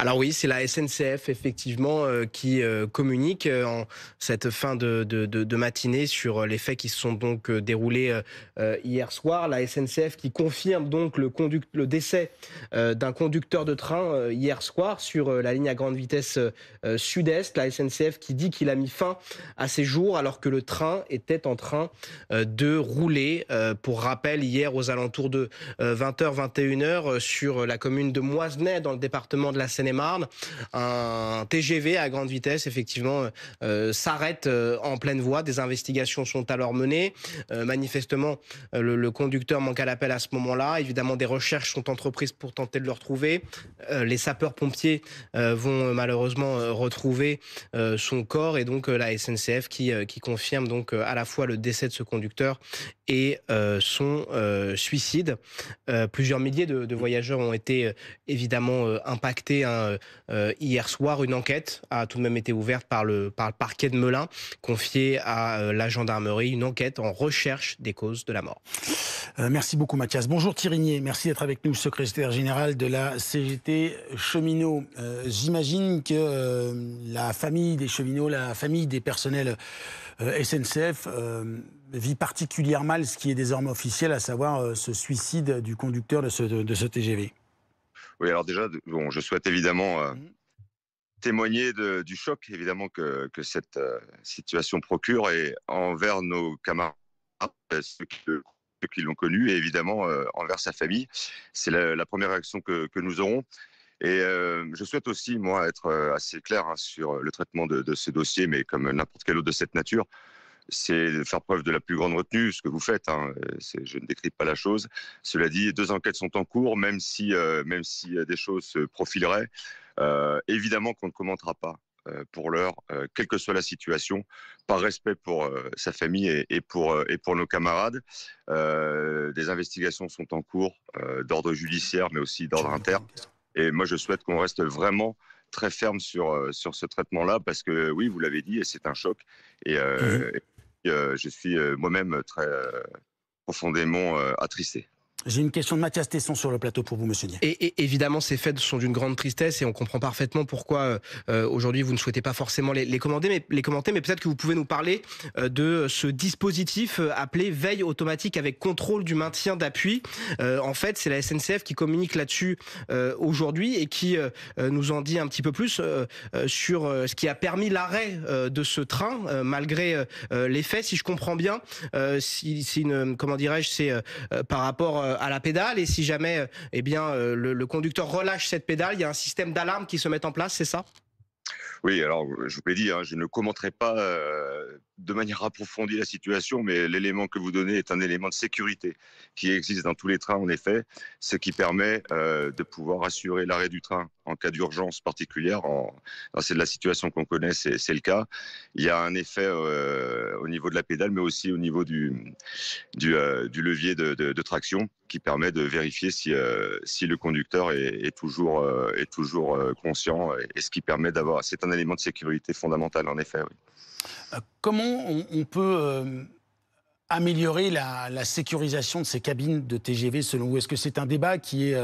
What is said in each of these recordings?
Alors oui, c'est la SNCF effectivement qui communique en cette fin de matinée sur les faits qui se sont donc déroulés hier soir. La SNCF qui confirme donc le décès d'un conducteur de train hier soir sur la ligne à grande vitesse sud-est. La SNCF qui dit qu'il a mis fin à ses jours alors que le train était en train de rouler. Pour rappel, hier aux alentours de 20h, 21h sur la commune de Moisenay dans le département de la Seine-et-Marne, un TGV à grande vitesse effectivement s'arrête en pleine voie. Des investigations sont alors menées. Manifestement, le conducteur manque à l'appel à ce moment-là. Évidemment, des recherches sont entreprises pour tenter de le retrouver. Les sapeurs-pompiers vont malheureusement retrouver son corps et donc la SNCF qui confirme donc à la fois le décès de ce conducteur et son suicide. Plusieurs milliers de voyageurs ont été évidemment impactés hier soir. Une enquête a tout de même été ouverte par le parquet de Melun, confiée à la gendarmerie, une enquête en recherche des causes de la mort. Merci beaucoup Mathias. Bonjour Thierry, merci d'être avec nous, secrétaire général de la CGT Cheminots. J'imagine que la famille des cheminots, la famille des personnels SNCF vit particulièrement mal ce qui est désormais officiel, à savoir ce suicide du conducteur de ce TGV. Oui, alors déjà, bon, je souhaite évidemment témoigner du choc évidemment que cette situation procure et envers nos camarades, ceux qui l'ont connu et évidemment envers sa famille. C'est la première réaction que nous aurons. Et je souhaite aussi, moi, être assez clair sur le traitement de ce dossier, mais comme n'importe quel autre de cette nature, c'est de faire preuve de la plus grande retenue, ce que vous faites. Je ne décrypte pas la chose. Cela dit, 2 enquêtes sont en cours, même si des choses se profileraient. Évidemment qu'on ne commentera pas pour l'heure, quelle que soit la situation, par respect pour sa famille et pour nos camarades. Des investigations sont en cours d'ordre judiciaire, mais aussi d'ordre interne. Et moi, je souhaite qu'on reste vraiment très ferme sur ce traitement-là, parce que oui, vous l'avez dit, et c'est un choc. Et je suis moi-même très profondément attristé. J'ai une question de Mathias Tesson sur le plateau pour vous, monsieur Nier. Et évidemment, ces faits sont d'une grande tristesse et on comprend parfaitement pourquoi aujourd'hui vous ne souhaitez pas forcément les commenter, mais peut-être que vous pouvez nous parler de ce dispositif appelé veille automatique avec contrôle du maintien d'appui. En fait, c'est la SNCF qui communique là-dessus aujourd'hui et qui nous en dit un petit peu plus sur ce qui a permis l'arrêt de ce train malgré les faits. Si je comprends bien, comment dirais-je, c'est par rapport à la pédale, et si jamais le conducteur relâche cette pédale, il y a un système d'alarme qui se met en place, c'est ça ? Oui, alors je vous l'ai dit, je ne commenterai pas de manière approfondie la situation, mais l'élément que vous donnez est un élément de sécurité qui existe dans tous les trains, en effet, ce qui permet de pouvoir assurer l'arrêt du train en cas d'urgence particulière. C'est de la situation qu'on connaît, c'est le cas. Il y a un effet au niveau de la pédale, mais aussi au niveau du levier de traction qui permet de vérifier si le conducteur est toujours conscient, et ce qui permet d'avoir... C'est un élément de sécurité fondamental, en effet, oui. Comment on peut améliorer la sécurisation de ces cabines de TGV selon vous? Est-ce que c'est un débat qui est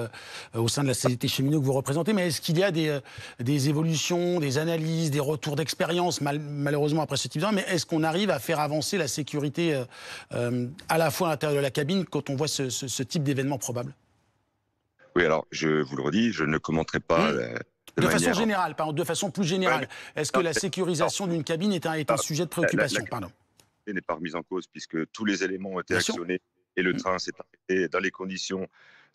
au sein de la CGT Cheminots que vous représentez, mais est-ce qu'il y a des évolutions, des analyses, des retours d'expérience, malheureusement après ce type de... mais est-ce qu'on arrive à faire avancer la sécurité à la fois à l'intérieur de la cabine quand on voit ce type d'événement probable? Oui, alors je vous le redis, je ne commenterai pas... De façon générale, pardon, de façon plus générale, est-ce que la sécurisation d'une cabine est un sujet de préoccupation? Pardon. N'est pas remise en cause puisque tous les éléments ont été actionnés et le train s'est arrêté dans les conditions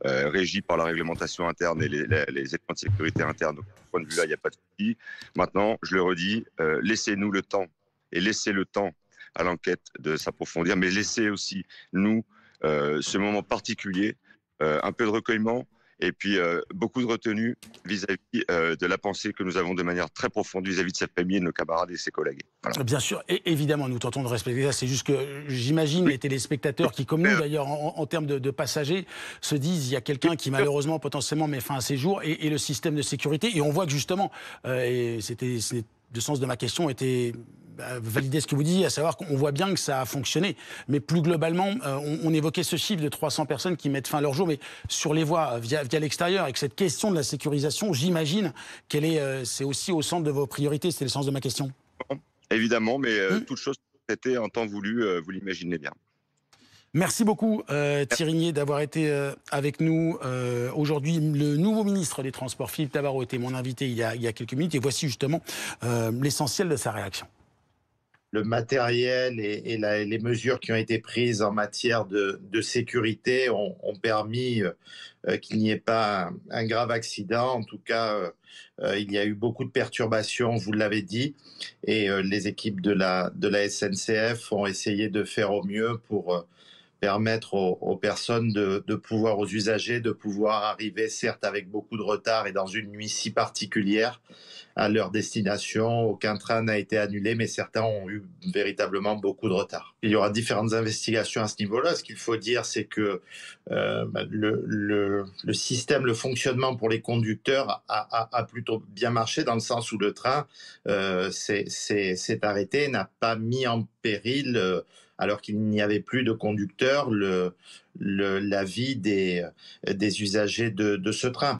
régies par la réglementation interne et les éléments de sécurité interne. Donc, de ce point de vue-là, il n'y a pas de souci. Maintenant, je le redis, laissez-nous le temps et laissez le temps à l'enquête de s'approfondir, mais laissez aussi, nous, ce moment particulier, un peu de recueillement, et puis beaucoup de retenue vis-à-vis de la pensée que nous avons de manière très profonde vis-à-vis de sa famille et de nos camarades et ses collègues. Voilà. Bien sûr, et évidemment, nous tentons de respecter ça. C'est juste que j'imagine les téléspectateurs qui, comme nous d'ailleurs, en termes de passagers, se disent il y a quelqu'un qui malheureusement potentiellement met fin à ses jours et le système de sécurité. Et on voit que justement, et c'était le sens de ma question, était valider ce que vous dites, à savoir qu'on voit bien que ça a fonctionné. Mais plus globalement, on évoquait ce chiffre de 300 personnes qui mettent fin à leur jour, mais sur les voies, via l'extérieur. Et que cette question de la sécurisation, j'imagine c'est aussi au centre de vos priorités. C'était le sens de ma question. Évidemment, mais toute chose était en temps voulu, vous l'imaginez bien. Merci beaucoup Thierry Niet d'avoir été avec nous aujourd'hui. Le nouveau ministre des Transports, Philippe Tabarot, était mon invité il y a quelques minutes. Et voici justement l'essentiel de sa réaction. Le matériel et les mesures qui ont été prises en matière de sécurité ont permis qu'il n'y ait pas un grave accident. En tout cas, il y a eu beaucoup de perturbations, vous l'avez dit, et les équipes de la SNCF ont essayé de faire au mieux pour permettre aux personnes aux usagers de pouvoir arriver, certes avec beaucoup de retard et dans une nuit si particulière, à leur destination. Aucun train n'a été annulé, mais certains ont eu véritablement beaucoup de retard. Il y aura différentes investigations à ce niveau-là. Ce qu'il faut dire, c'est que le système, le fonctionnement pour les conducteurs a plutôt bien marché, dans le sens où le train s'est arrêté, n'a pas mis en péril alors qu'il n'y avait plus de conducteurs, la vie des usagers de ce train.